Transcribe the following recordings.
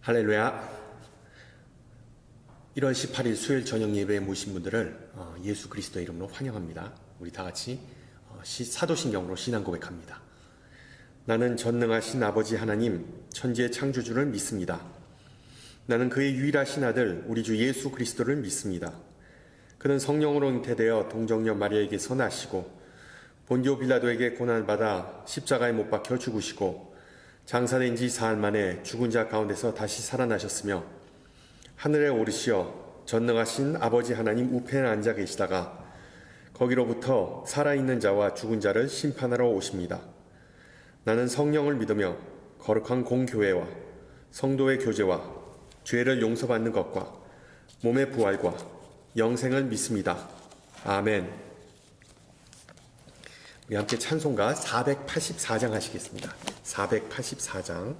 할렐루야. 1월 18일 수요일 저녁 예배에 모신 분들을 예수 그리스도의 이름으로 환영합니다. 우리 다 같이 사도신경으로 신앙 고백합니다. 나는 전능하신 아버지 하나님 천지의 창조주를 믿습니다. 나는 그의 유일하신 아들 우리 주 예수 그리스도를 믿습니다. 그는 성령으로 잉태되어 동정녀 마리아에게서 나시고 본디오 빌라도에게 고난을 받아 십자가에 못 박혀 죽으시고 장사된 지 사흘 만에 죽은 자 가운데서 다시 살아나셨으며 하늘에 오르시어 전능하신 아버지 하나님 우편에 앉아 계시다가 거기로부터 살아있는 자와 죽은 자를 심판하러 오십니다. 나는 성령을 믿으며 거룩한 공교회와 성도의 교제와 죄를 용서받는 것과 몸의 부활과 영생을 믿습니다. 아멘. 우리 함께 찬송가 484장 하시겠습니다. 484장.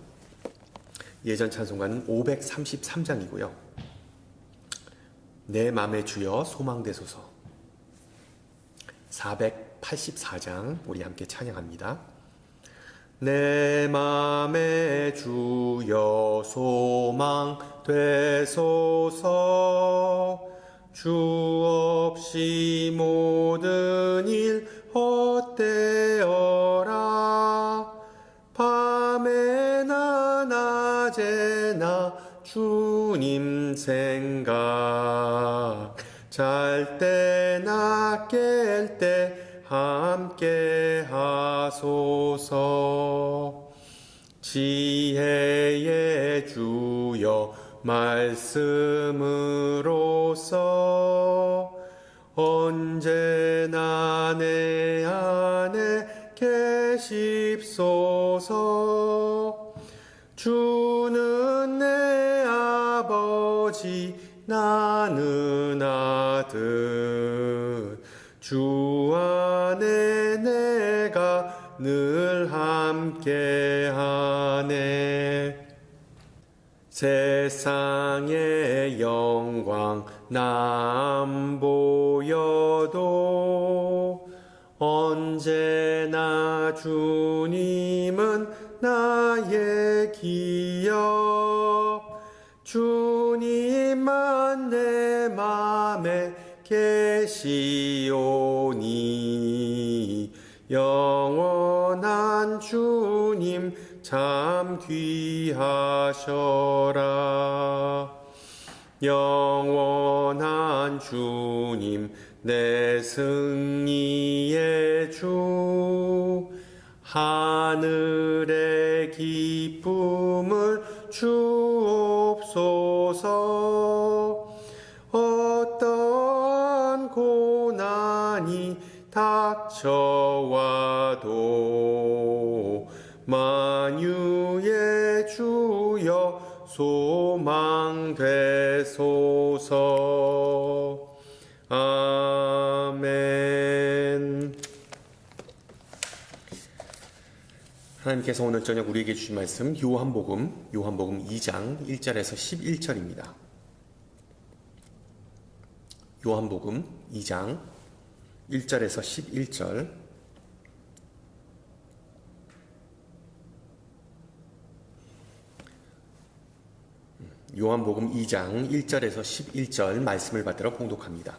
예전 찬송가는 533장이고요. 내 맘의 주여 소망되소서. 484장 우리 함께 찬양합니다. 내 맘의 주여 소망되소서. 주 없이 모든 일 헛되어라. 밤에나 낮에나 주님 생각 잘 때나 깰 때 함께 하소서. 지혜의 주여 말씀으로써 언제나 내 안에 계십소서. 주는 내 아버지 나는 아들 주 안에 내가 늘 함께하네. 세상의 영광 남 보여도 언제나 주님은 나의 기억. 주님만 내 맘에 계시오니 영원한 주님 참 귀하셔라. 영원한 주님 내 승리의 주 하늘의 기쁨을 주옵소서. 어떠한 고난이 닥쳐와도 만유의 주여 소망되소서. 아멘. 하나님께서 오늘 저녁 우리에게 주신 말씀 요한복음 2장 1절에서 11절입니다. 요한복음 2장 1절에서 11절. 요한복음 2장 1절에서 11절 말씀을 받들어 봉독합니다.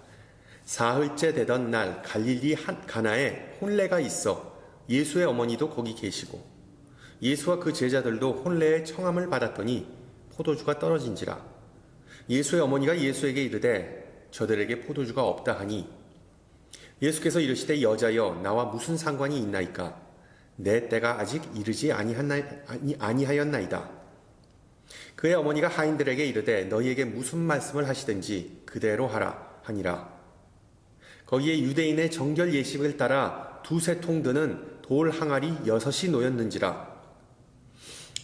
사흘째 되던 날 갈릴리 가나에 혼례가 있어 예수의 어머니도 거기 계시고 예수와 그 제자들도 혼례의 청함을 받았더니 포도주가 떨어진지라. 예수의 어머니가 예수에게 이르되 저들에게 포도주가 없다 하니 예수께서 이르시되 여자여 나와 무슨 상관이 있나이까. 내 때가 아직 이르지 아니하였나이다. 그의 어머니가 하인들에게 이르되 너희에게 무슨 말씀을 하시든지 그대로 하라 하니라. 거기에 유대인의 정결 예식을 따라 두세 통 드는 돌 항아리 6이 놓였는지라.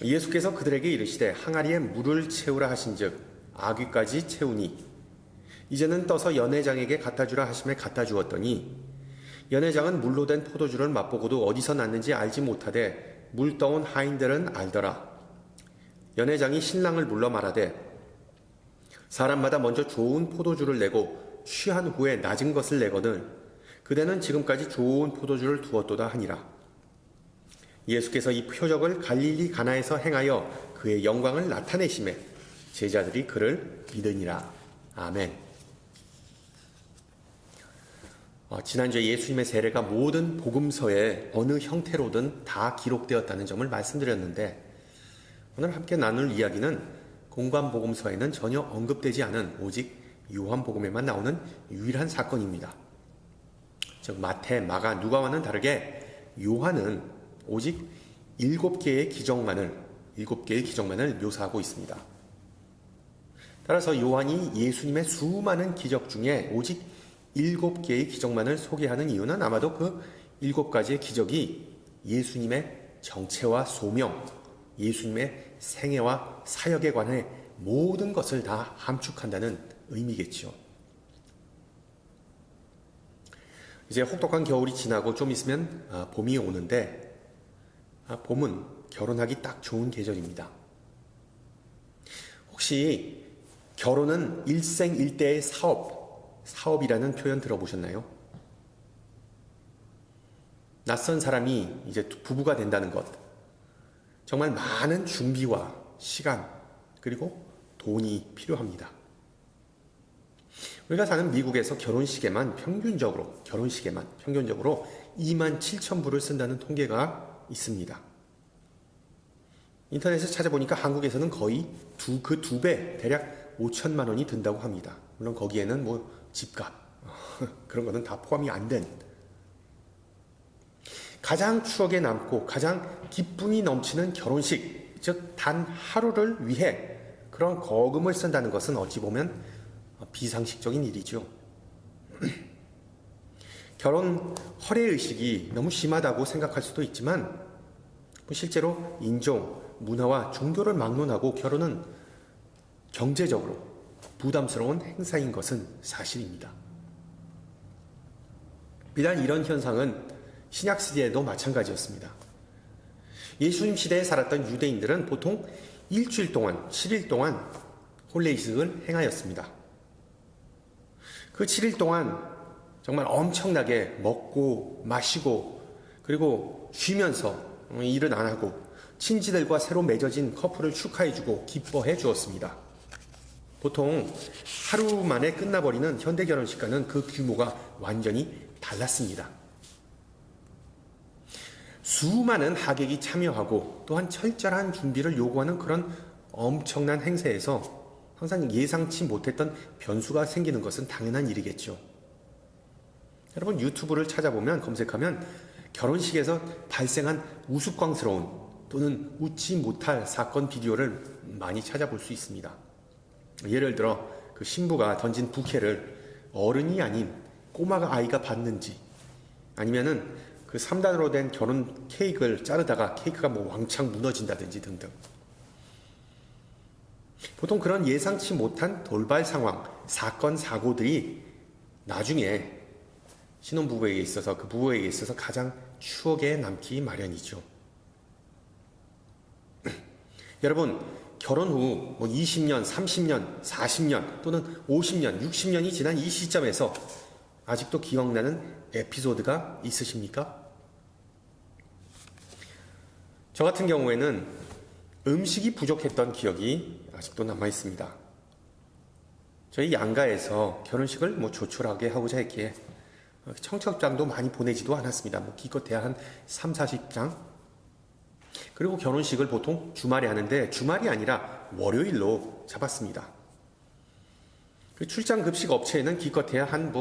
예수께서 그들에게 이르시되 항아리에 물을 채우라 하신즉 아귀까지 채우니 이제는 떠서 연회장에게 갖다주라 하심에 갖다 주었더니 연회장은 물로 된 포도주를 맛보고도 어디서 났는지 알지 못하되 물 떠온 하인들은 알더라. 연회장이 신랑을 불러 말하되 사람마다 먼저 좋은 포도주를 내고 취한 후에 낮은 것을 내거늘 그대는 지금까지 좋은 포도주를 두었도다 하니라. 예수께서 이 표적을 갈릴리 가나에서 행하여 그의 영광을 나타내심에 제자들이 그를 믿으니라. 아멘. 지난주에 예수님의 세례가 모든 복음서에 어느 형태로든 다 기록되었다는 점을 말씀드렸는데, 오늘 함께 나눌 이야기는 공관복음서에는 전혀 언급되지 않은 오직 요한복음에만 나오는 유일한 사건입니다. 즉 마태, 마가, 누가와는 다르게 요한은 오직 7개의 기적만을 묘사하고 있습니다. 따라서 요한이 예수님의 수많은 기적 중에 오직 7개의 기적만을 소개하는 이유는 아마도 그 7가지의 기적이 예수님의 정체와 소명, 예수님의 생애와 사역에 관해 모든 것을 다 함축한다는 의미겠죠. 이제 혹독한 겨울이 지나고 좀 있으면 봄이 오는데, 봄은 결혼하기 딱 좋은 계절입니다. 혹시 결혼은 일생일대의 사업이라는 표현 들어보셨나요? 낯선 사람이 이제 부부가 된다는 것, 정말 많은 준비와 시간 그리고 돈이 필요합니다. 우리가 사는 미국에서 결혼식에만 평균적으로 27,000불을 쓴다는 통계가 있습니다. 인터넷에 찾아보니까 한국에서는 거의 그 2배, 대략 5천만 원이 든다고 합니다. 물론 거기에는 뭐 집값 그런 거는 다 포함이 안 된, 가장 추억에 남고 가장 기쁨이 넘치는 결혼식, 즉 단 하루를 위해 그런 거금을 쓴다는 것은 어찌 보면 비상식적인 일이죠. 결혼 허례의식이 너무 심하다고 생각할 수도 있지만, 실제로 인종, 문화와 종교를 막론하고 결혼은 경제적으로 부담스러운 행사인 것은 사실입니다. 비단 이런 현상은 신약 시대에도 마찬가지였습니다. 예수님 시대에 살았던 유대인들은 보통 일주일 동안, 7일 동안 혼례의식을 행하였습니다. 그 7일 동안 정말 엄청나게 먹고 마시고 그리고 쉬면서 일은 안 하고 친지들과 새로 맺어진 커플을 축하해주고 기뻐해 주었습니다. 보통 하루 만에 끝나버리는 현대 결혼식과는 그 규모가 완전히 달랐습니다. 수많은 하객이 참여하고 또한 철저한 준비를 요구하는 그런 엄청난 행사에서 항상 예상치 못했던 변수가 생기는 것은 당연한 일이겠죠. 여러분 유튜브를 찾아보면, 검색하면 결혼식에서 발생한 우스꽝스러운 또는 웃지 못할 사건 비디오를 많이 찾아볼 수 있습니다. 예를 들어 그 신부가 던진 부케를 어른이 아닌 꼬마가 아이가 받는지, 아니면은 그 3단으로 된 결혼 케이크를 자르다가 케이크가 뭐 왕창 무너진다든지 등등. 보통 그런 예상치 못한 돌발 상황, 사건, 사고들이 나중에 신혼부부에게 있어서, 그 부부에게 있어서 가장 추억에 남기 마련이죠. 여러분, 결혼 후 20년, 30년, 40년 또는 50년, 60년이 지난 이 시점에서 아직도 기억나는 에피소드가 있으십니까? 저 같은 경우에는 음식이 부족했던 기억이 아직도 남아있습니다. 저희 양가에서 결혼식을 조촐하게 하고자 했기에 청첩장도 많이 보내지도 않았습니다. 기껏해야 한 3, 40장. 그리고 결혼식을 보통 주말에 하는데 주말이 아니라 월요일로 잡았습니다. 그 출장 급식 업체에는 기껏해야 한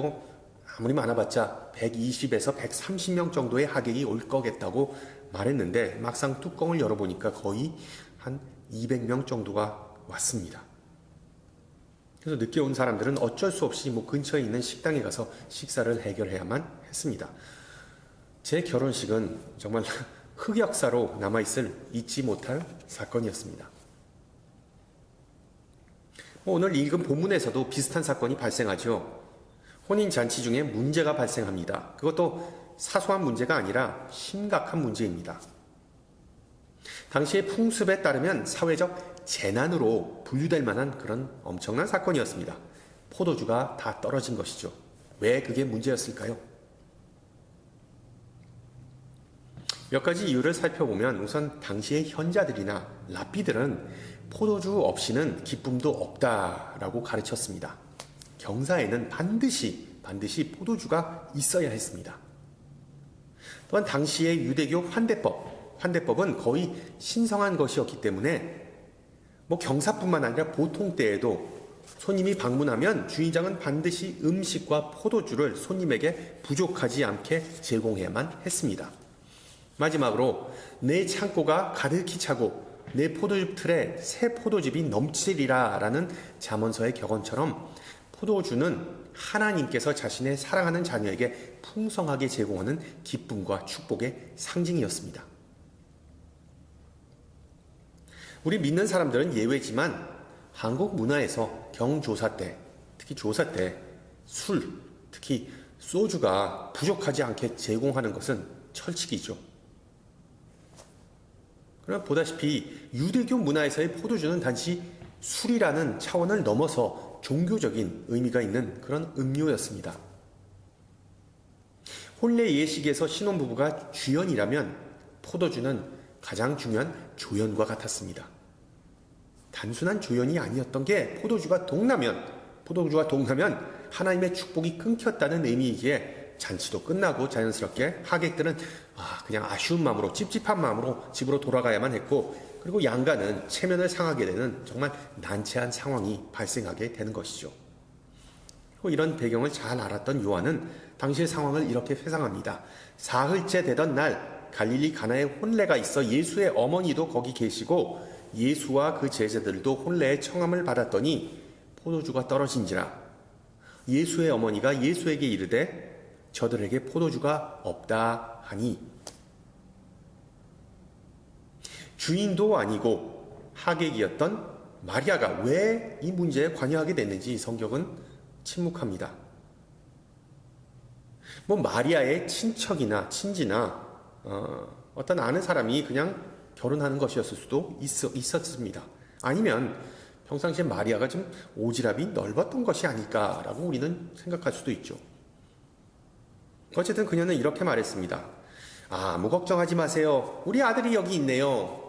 아무리 많아봤자 120에서 130명 정도의 하객이 올 거겠다고 말했는데, 막상 뚜껑을 열어보니까 거의 한 200명 정도가 왔습니다. 그래서 늦게 온 사람들은 어쩔 수 없이 근처에 있는 식당에 가서 식사를 해결해야만 했습니다. 제 결혼식은 정말 흑역사로 남아있을 잊지 못할 사건이었습니다. 오늘 읽은 본문에서도 비슷한 사건이 발생하죠. 혼인잔치 중에 문제가 발생합니다. 그것도 사소한 문제가 아니라 심각한 문제입니다. 당시의 풍습에 따르면 사회적 재난으로 분류될 만한 그런 엄청난 사건이었습니다. 포도주가 다 떨어진 것이죠. 왜 그게 문제였을까요? 몇 가지 이유를 살펴보면 우선 당시의 현자들이나 랍비들은 포도주 없이는 기쁨도 없다라고 가르쳤습니다. 경사에는 반드시 포도주가 있어야 했습니다. 또한 당시의 유대교 환대법은 거의 신성한 것이었기 때문에 경사뿐만 아니라 보통 때에도 손님이 방문하면 주인장은 반드시 음식과 포도주를 손님에게 부족하지 않게 제공해야만 했습니다. 마지막으로 내 창고가 가득히 차고 내 포도즙 틀에 새 포도즙이 넘치리라 라는 잠언서의 격언처럼 포도주는 하나님께서 자신의 사랑하는 자녀에게 풍성하게 제공하는 기쁨과 축복의 상징이었습니다. 우리 믿는 사람들은 예외지만 한국 문화에서 경조사 때, 특히 조사 때 술, 특히 소주가 부족하지 않게 제공하는 것은 철칙이죠. 그러나 보다시피 유대교 문화에서의 포도주는 단지 술이라는 차원을 넘어서 종교적인 의미가 있는 그런 음료였습니다. 혼례 예식에서 신혼부부가 주연이라면 포도주는 가장 중요한 조연과 같았습니다. 단순한 조연이 아니었던 게 포도주가 동나면 하나님의 축복이 끊겼다는 의미이기에 잔치도 끝나고 자연스럽게 하객들은 그냥 아쉬운 마음으로 찝찝한 마음으로 집으로 돌아가야만 했고, 그리고 양가는 체면을 상하게 되는 정말 난처한 상황이 발생하게 되는 것이죠. 이런 배경을 잘 알았던 요한은 당시의 상황을 이렇게 회상합니다. 사흘째 되던 날 갈릴리 가나에 혼례가 있어 예수의 어머니도 거기 계시고 예수와 그 제자들도 혼례의 청함을 받았더니 포도주가 떨어진지라. 예수의 어머니가 예수에게 이르되 저들에게 포도주가 없다 하니. 주인도 아니고 하객이었던 마리아가 왜 이 문제에 관여하게 됐는지 성경은 침묵합니다. 마리아의 친척이나 친지나 어떤 아는 사람이 그냥 결혼하는 것이었을 수도 있었습니다. 아니면 평상시에 마리아가 좀 오지랖이 넓었던 것이 아닐까라고 우리는 생각할 수도 있죠. 어쨌든 그녀는 이렇게 말했습니다. 아무 걱정하지 마세요. 우리 아들이 여기 있네요.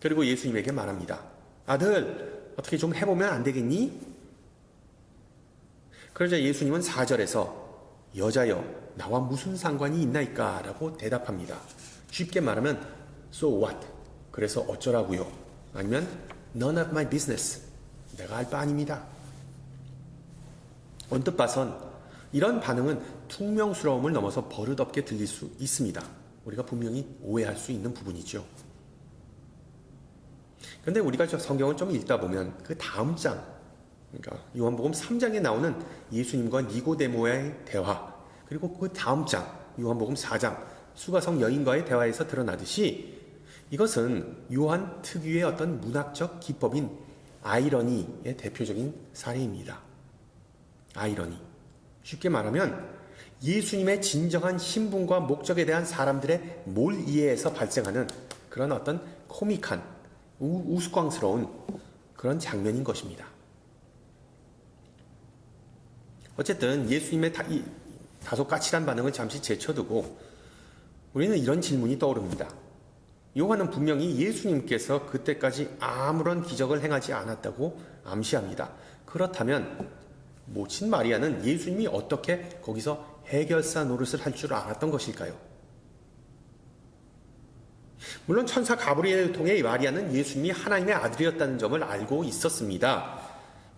그리고 예수님에게 말합니다. 아들, 어떻게 좀 해보면 안 되겠니? 그러자 예수님은 4절에서 여자여, 나와 무슨 상관이 있나이까? 라고 대답합니다. 쉽게 말하면 So what? 그래서 어쩌라고요? 아니면 None of my business. 내가 할 바 아닙니다. 언뜻 봐선 이런 반응은 퉁명스러움을 넘어서 버릇없게 들릴 수 있습니다. 우리가 분명히 오해할 수 있는 부분이죠. 그런데 우리가 성경을 좀 읽다 보면 그 다음 장, 그러니까 요한복음 3장에 나오는 예수님과 니고데모의 대화, 그리고 그 다음 장, 요한복음 4장, 수가성 여인과의 대화에서 드러나듯이 이것은 요한 특유의 어떤 문학적 기법인 아이러니의 대표적인 사례입니다. 아이러니. 쉽게 말하면 예수님의 진정한 신분과 목적에 대한 사람들의 몰이해에서 발생하는 그런 어떤 코믹한, 우스꽝스러운 그런 장면인 것입니다. 어쨌든 예수님의 다소 까칠한 반응을 잠시 제쳐두고 우리는 이런 질문이 떠오릅니다. 요한은 분명히 예수님께서 그때까지 아무런 기적을 행하지 않았다고 암시합니다. 그렇다면 모친 마리아는 예수님이 어떻게 거기서 해결사 노릇을 할 줄 알았던 것일까요? 물론 천사 가브리엘을 통해 마리아는 예수님이 하나님의 아들이었다는 점을 알고 있었습니다.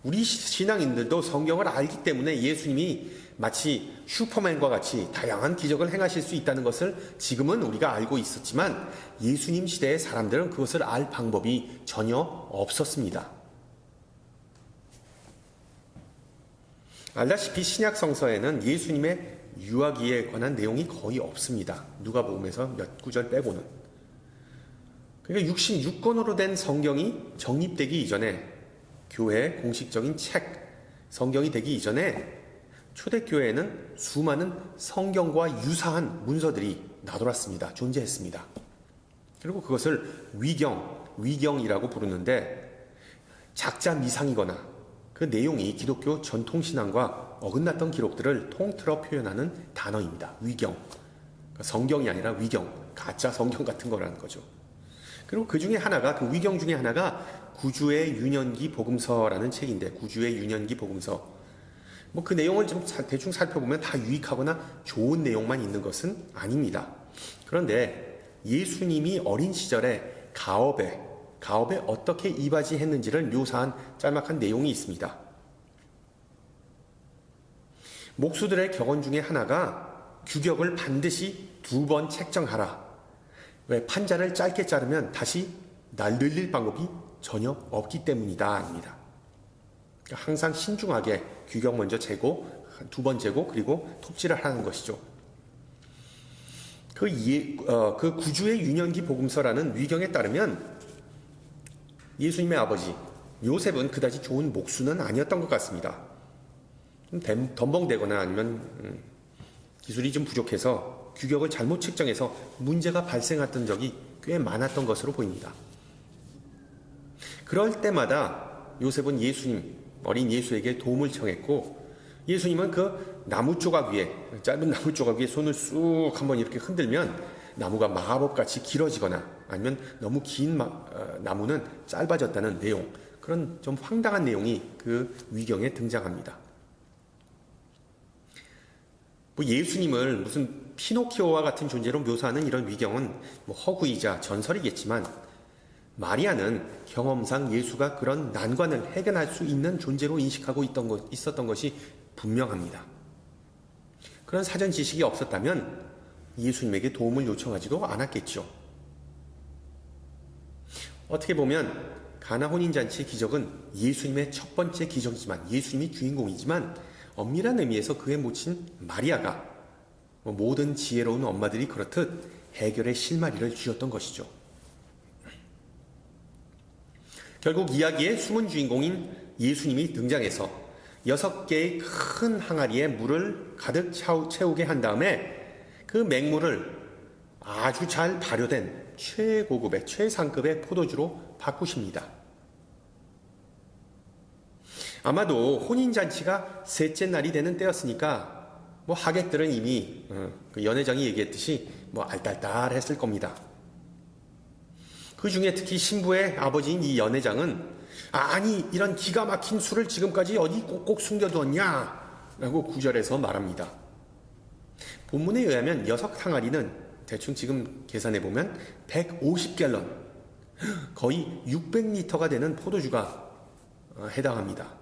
우리 신앙인들도 성경을 알기 때문에 예수님이 마치 슈퍼맨과 같이 다양한 기적을 행하실 수 있다는 것을 지금은 우리가 알고 있었지만 예수님 시대의 사람들은 그것을 알 방법이 전혀 없었습니다. 알다시피 신약 성서에는 예수님의 유아기에 관한 내용이 거의 없습니다. 누가복음에서 몇 구절 빼고는. 그러니까 66권으로 된 성경이 정립되기 이전에, 교회의 공식적인 책, 성경이 되기 이전에 초대교회에는 수많은 성경과 유사한 문서들이 나돌았습니다. 존재했습니다. 그리고 그것을 위경이라고 부르는데 작자 미상이거나 그 내용이 기독교 전통신앙과 어긋났던 기록들을 통틀어 표현하는 단어입니다. 위경. 그러니까 성경이 아니라 위경. 가짜 성경 같은 거라는 거죠. 그리고 그 중에 하나가, 그 위경 중에 하나가 구주의 유년기 복음서라는 책인데, 구주의 유년기 복음서. 뭐 그 내용을 좀 대충 살펴보면 다 유익하거나 좋은 내용만 있는 것은 아닙니다. 그런데 예수님이 어린 시절에 가업에 어떻게 이바지했는지를 묘사한 짤막한 내용이 있습니다. 목수들의 격언 중에 하나가 규격을 반드시 2번 책정하라. 왜? 판자를 짧게 자르면 다시 늘릴 방법이 전혀 없기 때문이다. 아닙니다. 항상 신중하게 규격 먼저 재고, 2번 재고, 그리고 톱질을 하는 것이죠. 그 구주의 유년기 복음서라는 위경에 따르면 예수님의 아버지 요셉은 그다지 좋은 목수는 아니었던 것 같습니다. 덤벙대거나 아니면 기술이 좀 부족해서 규격을 잘못 책정해서 문제가 발생했던 적이 꽤 많았던 것으로 보입니다. 그럴 때마다 요셉은 어린 예수에게 도움을 청했고, 예수님은 그 나무 조각 위에, 짧은 나무 조각 위에 손을 쑥 한번 이렇게 흔들면 나무가 마법같이 길어지거나 아니면 너무 긴 나무는 짧아졌다는 내용, 그런 좀 황당한 내용이 그 위경에 등장합니다. 뭐 예수님을 무슨 피노키오와 같은 존재로 묘사하는 이런 위경은 뭐 허구이자 전설이겠지만, 마리아는 경험상 예수가 그런 난관을 해결할 수 있는 존재로 인식하고 있었던 것이 분명합니다. 그런 사전 지식이 없었다면 예수님에게 도움을 요청하지도 않았겠죠. 어떻게 보면 가나 혼인잔치 기적은 예수님의 첫 번째 기적이지만, 예수님이 주인공이지만, 엄밀한 의미에서 그의 모친 마리아가 모든 지혜로운 엄마들이 그렇듯 해결의 실마리를 쥐었던 것이죠. 결국 이야기의 숨은 주인공인 예수님이 등장해서 6개의 큰 항아리에 물을 가득 채우게 한 다음에 그 맹물을 아주 잘 발효된 최고급의 최상급의 포도주로 바꾸십니다. 아마도 혼인잔치가 셋째 날이 되는 때였으니까 뭐 하객들은 이미 그 연회장이 얘기했듯이 뭐 알딸딸했을 겁니다. 그 중에 특히 신부의 아버지인 이 연회장은 아니 이런 기가 막힌 술을 지금까지 어디 꼭꼭 숨겨두었냐 라고 구절에서 말합니다. 본문에 의하면 6항아리는 대충 지금 계산해보면 150갤런, 거의 600리터가 되는 포도주가 해당합니다.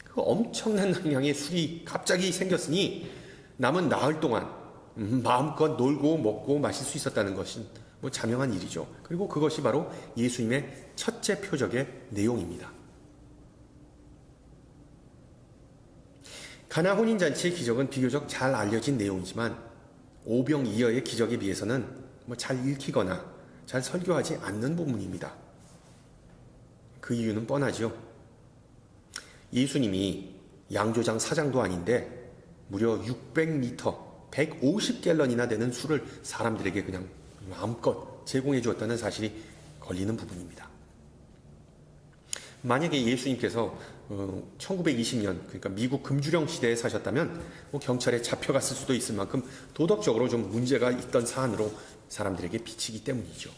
그 엄청난 양의 술이 갑자기 생겼으니 남은 나흘 동안 마음껏 놀고 먹고 마실 수 있었다는 것은 뭐 자명한 일이죠. 그리고 그것이 바로 예수님의 첫째 표적의 내용입니다. 가나 혼인잔치의 기적은 비교적 잘 알려진 내용이지만 오병이어의 기적에 비해서는 뭐 잘 읽히거나 잘 설교하지 않는 부분입니다. 그 이유는 뻔하죠. 예수님이 양조장 사장도 아닌데 무려 600리터, 150갤런이나 되는 술을 사람들에게 그냥 마음껏 제공해 주었다는 사실이 걸리는 부분입니다. 만약에 예수님께서 1920년, 그러니까 미국 금주령 시대에 사셨다면 뭐 경찰에 잡혀갔을 수도 있을 만큼 도덕적으로 좀 문제가 있던 사안으로 사람들에게 비치기 때문이죠.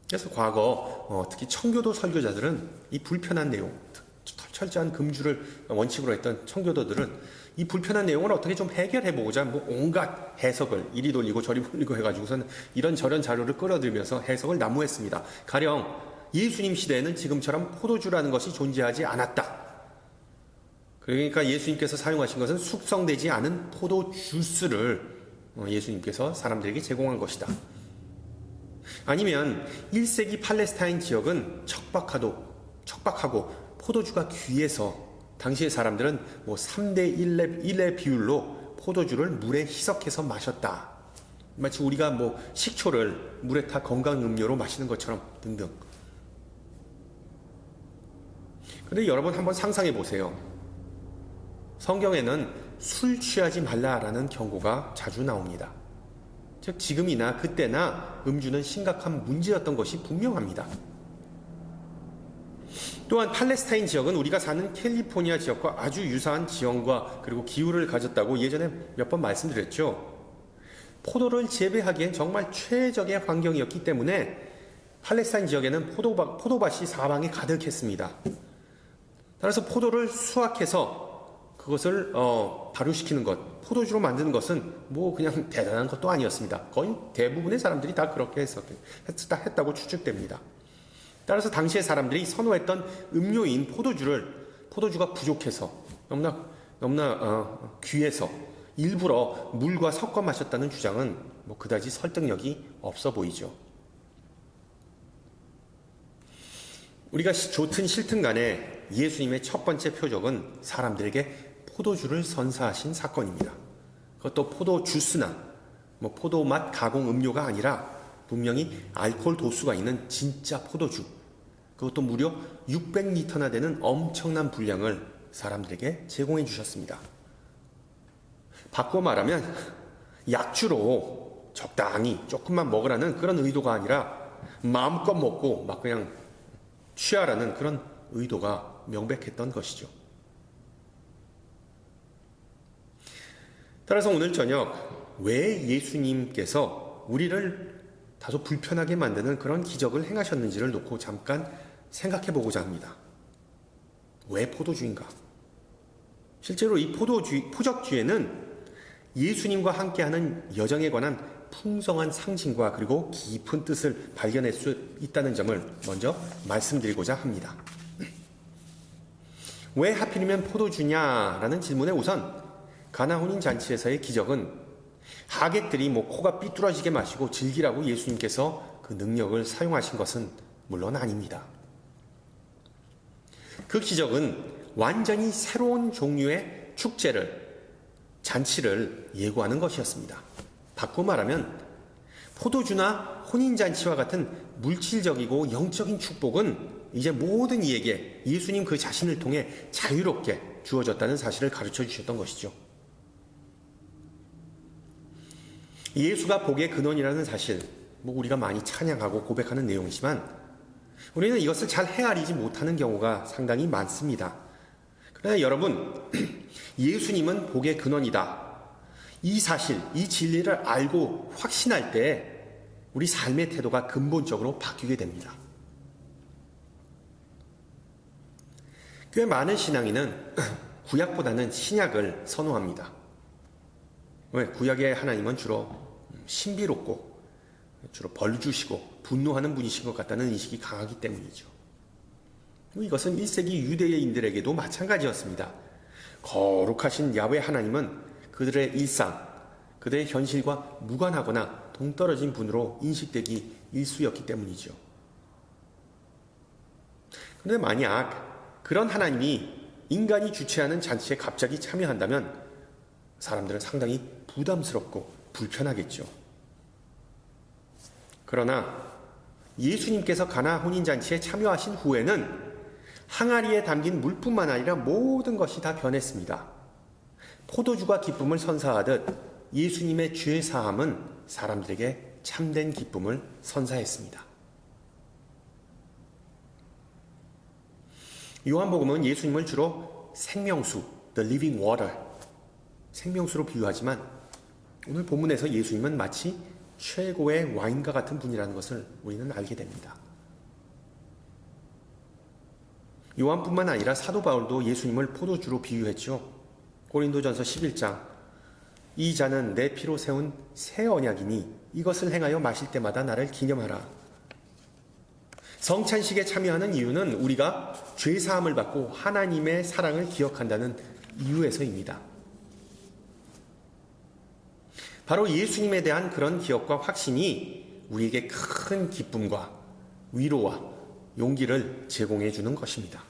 그래서 과거 특히 청교도 설교자들은 이 불편한 내용, 철저한 금주를 원칙으로 했던 청교도들은 이 불편한 내용을 어떻게 좀 해결해보고자 뭐 온갖 해석을 이리 돌리고 저리 돌리고 해가지고서는 이런저런 자료를 끌어들면서 해석을 난무했습니다. 가령 예수님 시대에는 지금처럼 포도주라는 것이 존재하지 않았다. 그러니까 예수님께서 사용하신 것은 숙성되지 않은 포도 주스를 예수님께서 사람들에게 제공한 것이다. 아니면 1세기 팔레스타인 지역은 척박하고 포도주가 귀해서 당시의 사람들은 뭐 3대 1의 비율로 포도주를 물에 희석해서 마셨다. 마치 우리가 뭐 식초를 물에 타 건강음료로 마시는 것처럼 등등. 근데 여러분 한번 상상해 보세요. 성경에는 술 취하지 말라라는 경고가 자주 나옵니다. 즉 지금이나 그때나 음주는 심각한 문제였던 것이 분명합니다. 또한 팔레스타인 지역은 우리가 사는 캘리포니아 지역과 아주 유사한 지형과 그리고 기후를 가졌다고 예전에 몇 번 말씀드렸죠. 포도를 재배하기엔 정말 최적의 환경이었기 때문에 팔레스타인 지역에는 포도밭이 사방에 가득했습니다. 따라서 포도를 수확해서 그것을 발효시키는 것, 포도주로 만드는 것은 뭐 그냥 대단한 것도 아니었습니다. 거의 대부분의 사람들이 다 그렇게 했다고 추측됩니다. 따라서 당시의 사람들이 선호했던 음료인 포도주가 부족해서 너무나 귀해서 일부러 물과 섞어 마셨다는 주장은 뭐 그다지 설득력이 없어 보이죠. 우리가 좋든 싫든 간에 예수님의 첫 번째 표적은 사람들에게 포도주를 선사하신 사건입니다. 그것도 포도 주스나 포도맛 가공 음료가 아니라 분명히 알코올 도수가 있는 진짜 포도주, 그것도 무려 600리터나 되는 엄청난 분량을 사람들에게 제공해 주셨습니다. 바꿔 말하면 약주로 적당히 조금만 먹으라는 그런 의도가 아니라 마음껏 먹고 막 그냥 취하라는 그런 의도가 명백했던 것이죠. 따라서 오늘 저녁 왜 예수님께서 우리를 다소 불편하게 만드는 그런 기적을 행하셨는지를 놓고 잠깐 생각해 보고자 합니다. 왜 포도주인가? 실제로 이 포적주에는 예수님과 함께하는 여정에 관한 풍성한 상징과 그리고 깊은 뜻을 발견할 수 있다는 점을 먼저 말씀드리고자 합니다. 왜 하필이면 포도주냐라는 질문에 우선 가나 혼인 잔치에서의 기적은 하객들이 코가 삐뚤어지게 마시고 즐기라고 예수님께서 그 능력을 사용하신 것은 물론 아닙니다. 그 기적은 완전히 새로운 종류의 잔치를 예고하는 것이었습니다. 바꿔 말하면 포도주나 혼인잔치와 같은 물질적이고 영적인 축복은 이제 모든 이에게 예수님 그 자신을 통해 자유롭게 주어졌다는 사실을 가르쳐 주셨던 것이죠. 예수가 복의 근원이라는 사실, 우리가 많이 찬양하고 고백하는 내용이지만 우리는 이것을 잘 헤아리지 못하는 경우가 상당히 많습니다. 그러나 여러분, 예수님은 복의 근원이다. 이 사실, 이 진리를 알고 확신할 때 우리 삶의 태도가 근본적으로 바뀌게 됩니다. 꽤 많은 신앙인은 구약보다는 신약을 선호합니다. 왜? 구약의 하나님은 주로 신비롭고 주로 벌 주시고 분노하는 분이신 것 같다는 인식이 강하기 때문이죠. 이것은 1세기 유대인들에게도 마찬가지였습니다. 거룩하신 야훼 하나님은 그들의 일상, 그들의 현실과 무관하거나 동떨어진 분으로 인식되기 일쑤였기 때문이죠. 그런데 만약 그런 하나님이 인간이 주최하는 잔치에 갑자기 참여한다면 사람들은 상당히 부담스럽고 불편하겠죠. 그러나 예수님께서 가나 혼인잔치에 참여하신 후에는 항아리에 담긴 물뿐만 아니라 모든 것이 다 변했습니다. 포도주가 기쁨을 선사하듯 예수님의 죄 사함은 사람들에게 참된 기쁨을 선사했습니다. 요한복음은 예수님을 주로 생명수, the living water, 생명수로 비유하지만 오늘 본문에서 예수님은 마치 최고의 와인과 같은 분이라는 것을 우리는 알게 됩니다. 요한뿐만 아니라 사도 바울도 예수님을 포도주로 비유했죠. 고린도전서 11장, 이 잔은 내 피로 세운 새 언약이니 이것을 행하여 마실 때마다 나를 기념하라. 성찬식에 참여하는 이유는 우리가 죄사함을 받고 하나님의 사랑을 기억한다는 이유에서입니다. 바로 예수님에 대한 그런 기억과 확신이 우리에게 큰 기쁨과 위로와 용기를 제공해 주는 것입니다.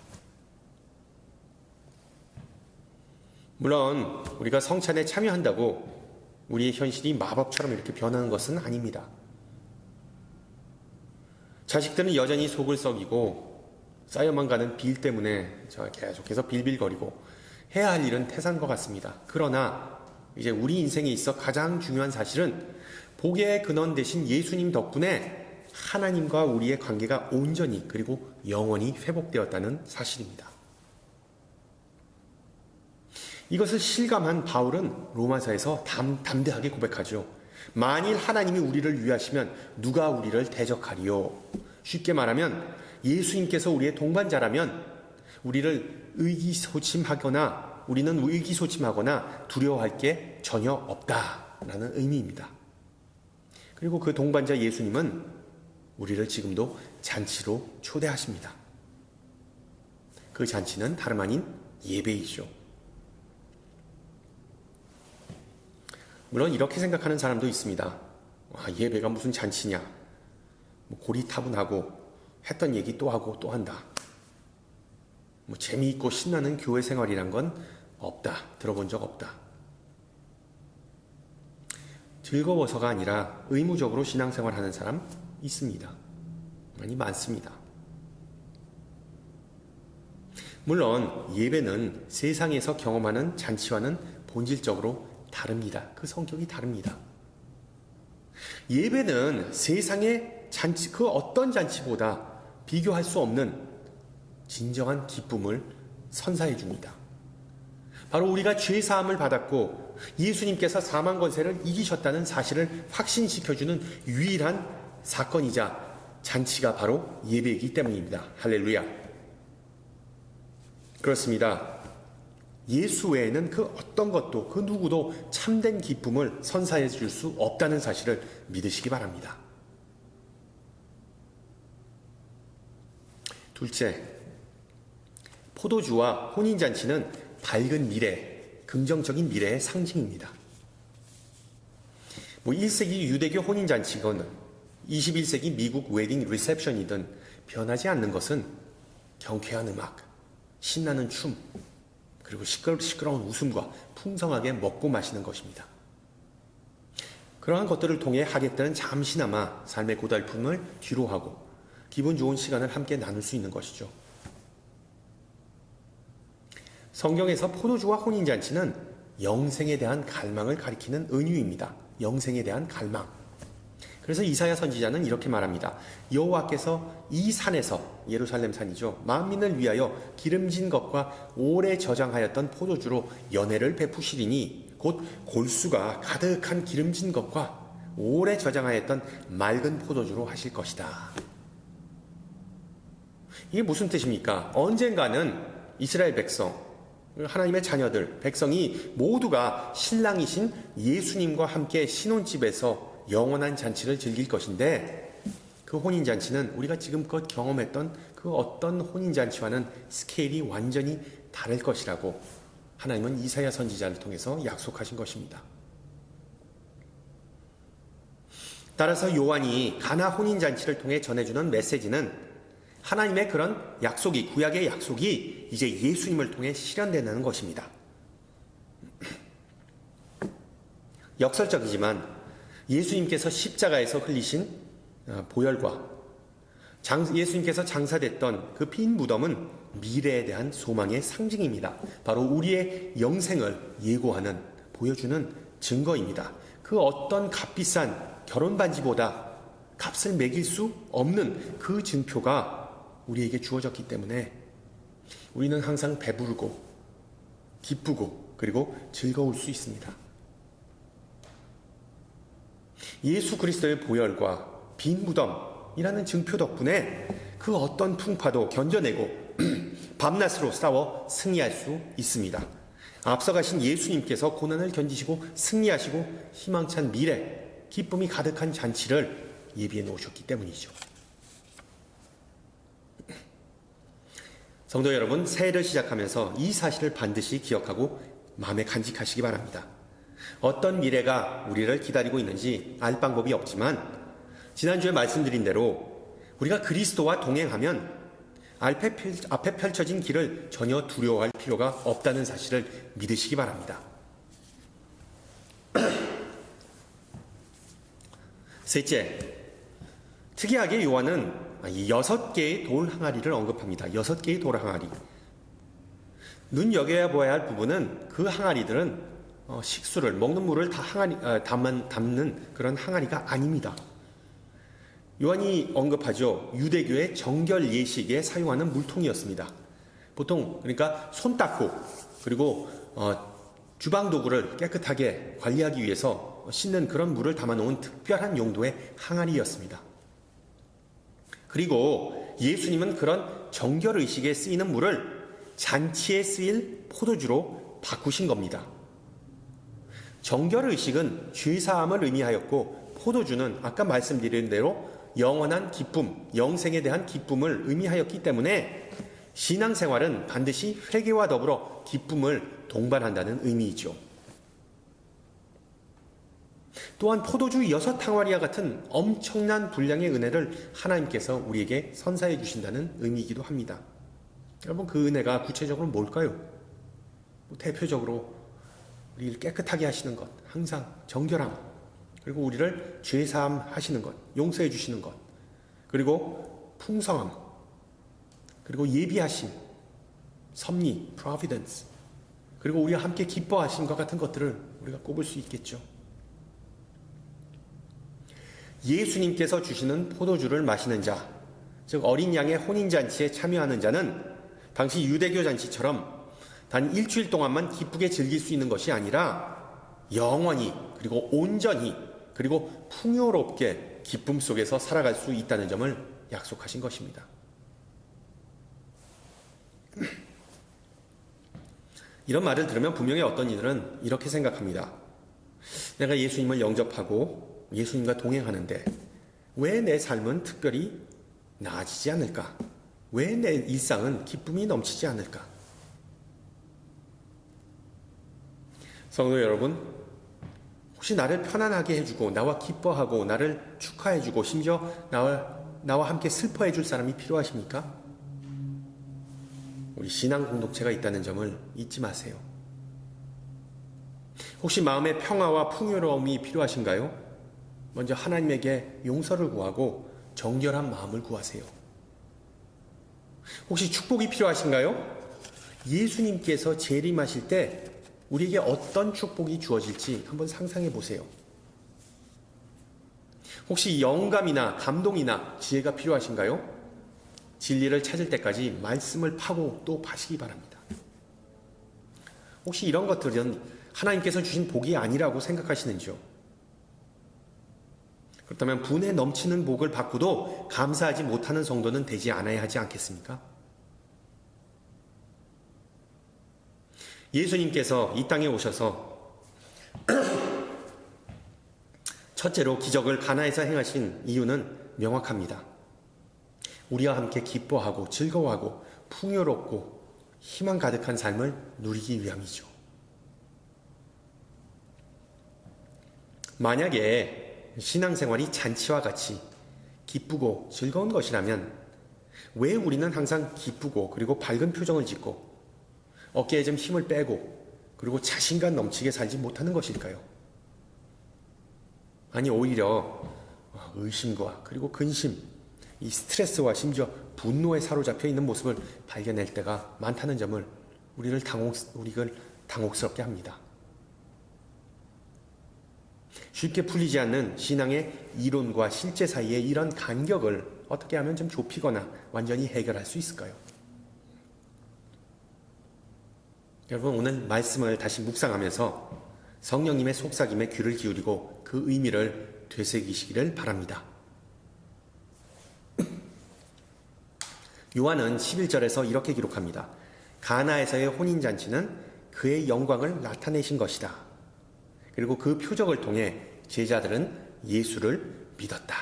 물론 우리가 성찬에 참여한다고 우리의 현실이 마법처럼 이렇게 변하는 것은 아닙니다. 자식들은 여전히 속을 썩이고 쌓여만 가는 빌 때문에 계속해서 빌빌거리고 해야 할 일은 태산인 것 같습니다. 그러나 이제 우리 인생에 있어 가장 중요한 사실은 복의 근원 되신 예수님 덕분에 하나님과 우리의 관계가 온전히 그리고 영원히 회복되었다는 사실입니다. 이것을 실감한 바울은 로마서에서 담대하게 고백하죠. 만일 하나님이 우리를 위하시면 누가 우리를 대적하리요? 쉽게 말하면 예수님께서 우리의 동반자라면 우리는 의기소침하거나 두려워할 게 전혀 없다라는 의미입니다. 그리고 그 동반자 예수님은 우리를 지금도 잔치로 초대하십니다. 그 잔치는 다름 아닌 예배이죠. 물론 이렇게 생각하는 사람도 있습니다. 예배가 무슨 잔치냐? 고리타분하고 했던 얘기 또 하고 또 한다. 재미있고 신나는 교회 생활이란 건 없다. 들어본 적 없다. 즐거워서가 아니라 의무적으로 신앙생활하는 사람 있습니다. 많이 많습니다. 물론 예배는 세상에서 경험하는 잔치와는 본질적으로 다릅니다. 그 성격이 다릅니다. 예배는 세상의 잔치, 그 어떤 잔치보다 비교할 수 없는 진정한 기쁨을 선사해 줍니다. 바로 우리가 죄 사함을 받았고 예수님께서 사망 권세를 이기셨다는 사실을 확신시켜주는 유일한 사건이자 잔치가 바로 예배이기 때문입니다. 할렐루야. 그렇습니다. 예수 외에는 그 어떤 것도 그 누구도 참된 기쁨을 선사해 줄 수 없다는 사실을 믿으시기 바랍니다. 둘째, 포도주와 혼인잔치는 밝은 미래, 긍정적인 미래의 상징입니다. 1세기 유대교 혼인잔치건 21세기 미국 웨딩 리셉션이든 변하지 않는 것은 경쾌한 음악, 신나는 춤, 그리고 시끄러운 웃음과 풍성하게 먹고 마시는 것입니다. 그러한 것들을 통해 하객들은 잠시나마 삶의 고달픔을 뒤로하고 기분 좋은 시간을 함께 나눌 수 있는 것이죠. 성경에서 포도주와 혼인잔치는 영생에 대한 갈망을 가리키는 은유입니다. 영생에 대한 갈망. 그래서 이사야 선지자는 이렇게 말합니다. 여호와께서 이 산에서, 예루살렘 산이죠, 만민을 위하여 기름진 것과 오래 저장하였던 포도주로 연회를 베푸시리니 곧 골수가 가득한 기름진 것과 오래 저장하였던 맑은 포도주로 하실 것이다. 이게 무슨 뜻입니까? 언젠가는 이스라엘 백성, 하나님의 자녀들, 백성이 모두가 신랑이신 예수님과 함께 신혼집에서 영원한 잔치를 즐길 것인데, 그 혼인잔치는 우리가 지금껏 경험했던 그 어떤 혼인잔치와는 스케일이 완전히 다를 것이라고 하나님은 이사야 선지자를 통해서 약속하신 것입니다. 따라서 요한이 가나 혼인잔치를 통해 전해주는 메시지는 하나님의 그런 약속이, 구약의 약속이 이제 예수님을 통해 실현되는 것입니다. 역설적이지만 예수님께서 십자가에서 흘리신 보혈과 예수님께서 장사됐던 그 빈 무덤은 미래에 대한 소망의 상징입니다. 바로 우리의 영생을 예고하는, 보여주는 증거입니다. 그 어떤 값비싼 결혼 반지보다 값을 매길 수 없는 그 증표가 우리에게 주어졌기 때문에 우리는 항상 배부르고 기쁘고 그리고 즐거울 수 있습니다. 예수 그리스도의 보혈과 빈 무덤이라는 증표 덕분에 그 어떤 풍파도 견뎌내고 밤낮으로 싸워 승리할 수 있습니다. 앞서가신 예수님께서 고난을 견디시고 승리하시고 희망찬 미래, 기쁨이 가득한 잔치를 예비해 놓으셨기 때문이죠. 성도 여러분, 새해를 시작하면서 이 사실을 반드시 기억하고 마음에 간직하시기 바랍니다. 어떤 미래가 우리를 기다리고 있는지 알 방법이 없지만 지난주에 말씀드린 대로 우리가 그리스도와 동행하면 앞에 펼쳐진 길을 전혀 두려워할 필요가 없다는 사실을 믿으시기 바랍니다. 셋째, 특이하게 요한은 6개의 돌 항아리를 언급합니다. 6개의 돌 항아리. 눈여겨야 할 부분은 그 항아리들은 식수를, 먹는 물을 다 담는 그런 항아리가 아닙니다. 요한이 언급하죠. 유대교의 정결 예식에 사용하는 물통이었습니다. 보통 그러니까 손 닦고 그리고 주방 도구를 깨끗하게 관리하기 위해서 씻는 그런 물을 담아놓은 특별한 용도의 항아리였습니다. 그리고 예수님은 그런 정결의식에 쓰이는 물을 잔치에 쓰일 포도주로 바꾸신 겁니다. 정결의식은 죄사함을 의미하였고, 포도주는 아까 말씀드린 대로 영원한 기쁨, 영생에 대한 기쁨을 의미하였기 때문에 신앙생활은 반드시 회개와 더불어 기쁨을 동반한다는 의미이죠. 또한 포도주 6항아리와 같은 엄청난 분량의 은혜를 하나님께서 우리에게 선사해 주신다는 의미이기도 합니다. 여러분, 그 은혜가 구체적으로 뭘까요? 대표적으로 우리를 깨끗하게 하시는 것, 항상 정결함, 그리고 우리를 죄사함 하시는 것, 용서해 주시는 것, 그리고 풍성함, 그리고 예비하심, 섭리, providence, 그리고 우리와 함께 기뻐하심과 같은 것들을 우리가 꼽을 수 있겠죠. 예수님께서 주시는 포도주를 마시는 자, 즉 어린 양의 혼인잔치에 참여하는 자는 당시 유대교 잔치처럼 단 일주일 동안만 기쁘게 즐길 수 있는 것이 아니라 영원히, 그리고 온전히, 그리고 풍요롭게 기쁨 속에서 살아갈 수 있다는 점을 약속하신 것입니다. 이런 말을 들으면 분명히 어떤 이들은 이렇게 생각합니다. 내가 예수님을 영접하고 예수님과 동행하는데 왜 내 삶은 특별히 나아지지 않을까? 왜 내 일상은 기쁨이 넘치지 않을까? 성도 여러분, 혹시 나를 편안하게 해주고 나와 기뻐하고 나를 축하해주고 심지어 나와 함께 슬퍼해줄 사람이 필요하십니까? 우리 신앙 공동체가 있다는 점을 잊지 마세요. 혹시 마음의 평화와 풍요로움이 필요하신가요? 먼저 하나님에게 용서를 구하고 정결한 마음을 구하세요. 혹시 축복이 필요하신가요? 예수님께서 재림하실 때 우리에게 어떤 축복이 주어질지 한번 상상해 보세요. 혹시 영감이나 감동이나 지혜가 필요하신가요? 진리를 찾을 때까지 말씀을 파고 또 파시기 바랍니다. 혹시 이런 것들은 하나님께서 주신 복이 아니라고 생각하시는지요? 그렇다면 분에 넘치는 복을 받고도 감사하지 못하는 성도는 되지 않아야 하지 않겠습니까? 예수님께서 이 땅에 오셔서 첫째로 기적을 가나에서 행하신 이유는 명확합니다. 우리와 함께 기뻐하고 즐거워하고 풍요롭고 희망 가득한 삶을 누리기 위함이죠. 만약에 신앙생활이 잔치와 같이 기쁘고 즐거운 것이라면 왜 우리는 항상 기쁘고 그리고 밝은 표정을 짓고 어깨에 좀 힘을 빼고 그리고 자신감 넘치게 살지 못하는 것일까요? 아니, 오히려 의심과 그리고 근심, 이 스트레스와 심지어 분노에 사로잡혀 있는 모습을 발견할 때가 많다는 점을 우리를 당혹스럽게 합니다. 쉽게 풀리지 않는 신앙의 이론과 실제 사이의 이런 간격을 어떻게 하면 좀 좁히거나 완전히 해결할 수 있을까요? 여러분, 오늘 말씀을 다시 묵상하면서 성령님의 속삭임에 귀를 기울이고 그 의미를 되새기시기를 바랍니다. 요한은 11절에서 이렇게 기록합니다. 가나에서의 혼인잔치는 그의 영광을 나타내신 것이다. 그리고 그 표적을 통해 제자들은 예수를 믿었다.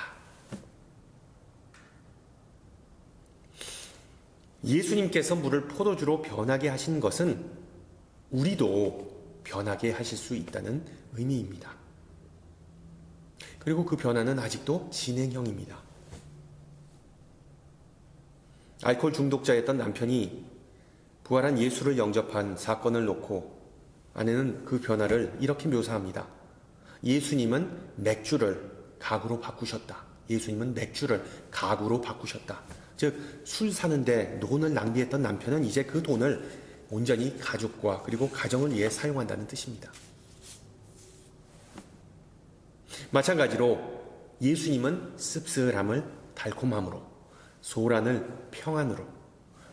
예수님께서 물을 포도주로 변하게 하신 것은 우리도 변하게 하실 수 있다는 의미입니다. 그리고 그 변화는 아직도 진행형입니다. 알코올 중독자였던 남편이 부활한 예수를 영접한 사건을 놓고 아내는 그 변화를 이렇게 묘사합니다. 예수님은 맥주를 가구로 바꾸셨다. 예수님은 맥주를 가구로 바꾸셨다. 즉, 술 사는데 돈을 낭비했던 남편은 이제 그 돈을 온전히 가족과 그리고 가정을 위해 사용한다는 뜻입니다. 마찬가지로 예수님은 씁쓸함을 달콤함으로, 소란을 평안으로,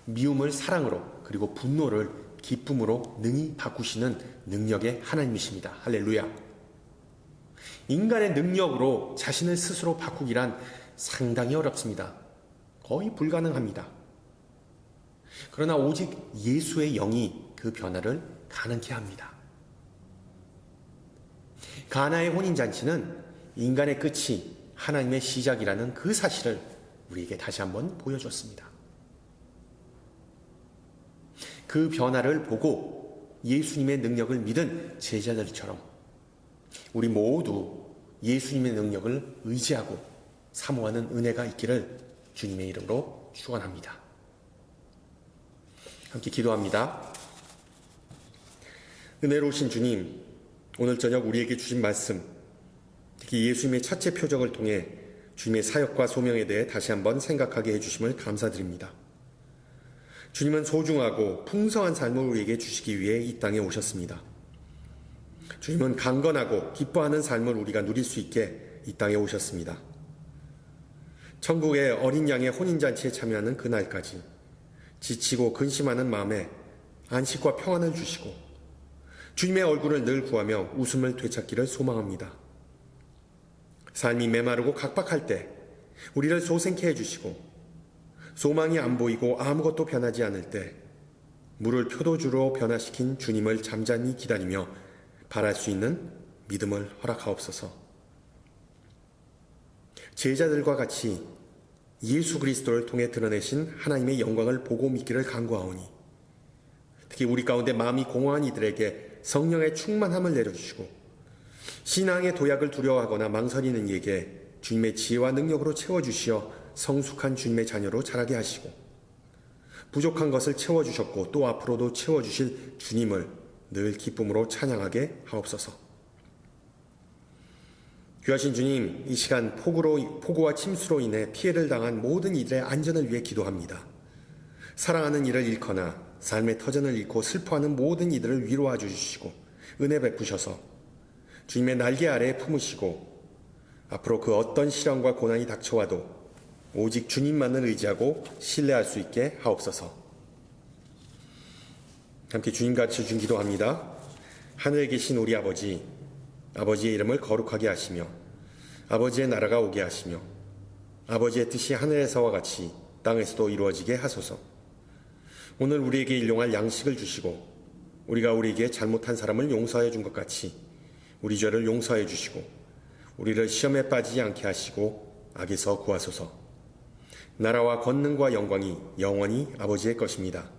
미움을 사랑으로, 그리고 분노를 기쁨으로 능히 바꾸시는 능력의 하나님이십니다. 할렐루야. 인간의 능력으로 자신을 스스로 바꾸기란 상당히 어렵습니다. 거의 불가능합니다. 그러나 오직 예수의 영이 그 변화를 가능케 합니다. 가나의 혼인잔치는 인간의 끝이 하나님의 시작이라는 그 사실을 우리에게 다시 한번 보여줬습니다. 그 변화를 보고 예수님의 능력을 믿은 제자들처럼 우리 모두 예수님의 능력을 의지하고 사모하는 은혜가 있기를 주님의 이름으로 축원합니다. 함께 기도합니다. 은혜로우신 주님, 오늘 저녁 우리에게 주신 말씀, 특히 예수님의 첫째 표적을 통해 주님의 사역과 소명에 대해 다시 한번 생각하게 해주심을 감사드립니다. 주님은 소중하고 풍성한 삶을 우리에게 주시기 위해 이 땅에 오셨습니다. 주님은 강건하고 기뻐하는 삶을 우리가 누릴 수 있게 이 땅에 오셨습니다. 천국의 어린 양의 혼인잔치에 참여하는 그날까지 지치고 근심하는 마음에 안식과 평안을 주시고 주님의 얼굴을 늘 구하며 웃음을 되찾기를 소망합니다. 삶이 메마르고 각박할 때 우리를 소생케 해주시고 소망이 안 보이고 아무것도 변하지 않을 때 물을 표도주로 변화시킨 주님을 잠잠히 기다리며 바랄 수 있는 믿음을 허락하옵소서. 제자들과 같이 예수 그리스도를 통해 드러내신 하나님의 영광을 보고 믿기를 간구하오니 특히 우리 가운데 마음이 공허한 이들에게 성령의 충만함을 내려주시고 신앙의 도약을 두려워하거나 망설이는 이에게 주님의 지혜와 능력으로 채워주시어 성숙한 주님의 자녀로 자라게 하시고 부족한 것을 채워주셨고 또 앞으로도 채워주실 주님을 늘 기쁨으로 찬양하게 하옵소서. 귀하신 주님, 이 시간 폭우와 침수로 인해 피해를 당한 모든 이들의 안전을 위해 기도합니다. 사랑하는 이를 잃거나 삶의 터전을 잃고 슬퍼하는 모든 이들을 위로해 주시고 은혜 베푸셔서 주님의 날개 아래에 품으시고 앞으로 그 어떤 시련과 고난이 닥쳐와도 오직 주님만을 의지하고 신뢰할 수 있게 하옵소서. 함께 주님같이 준 기도합니다. 하늘에 계신 우리 아버지, 아버지의 이름을 거룩하게 하시며 아버지의 나라가 오게 하시며 아버지의 뜻이 하늘에서와 같이 땅에서도 이루어지게 하소서. 오늘 우리에게 일용할 양식을 주시고 우리가 우리에게 잘못한 사람을 용서해 준 것 같이 우리 죄를 용서해 주시고 우리를 시험에 빠지지 않게 하시고 악에서 구하소서. 나라와 권능과 영광이 영원히 아버지의 것입니다.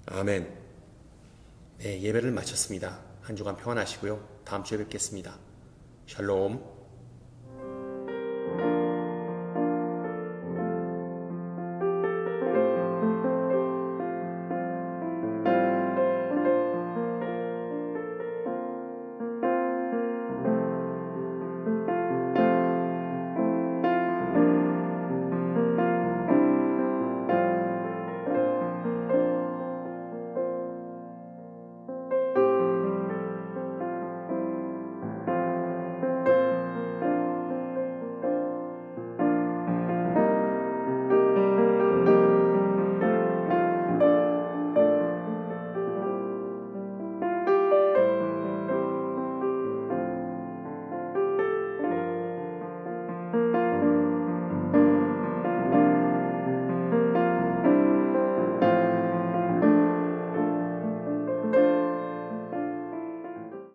아멘. 네, 예배를 마쳤습니다. 한 주간 평안하시고요. 다음 주에 뵙겠습니다. 샬롬.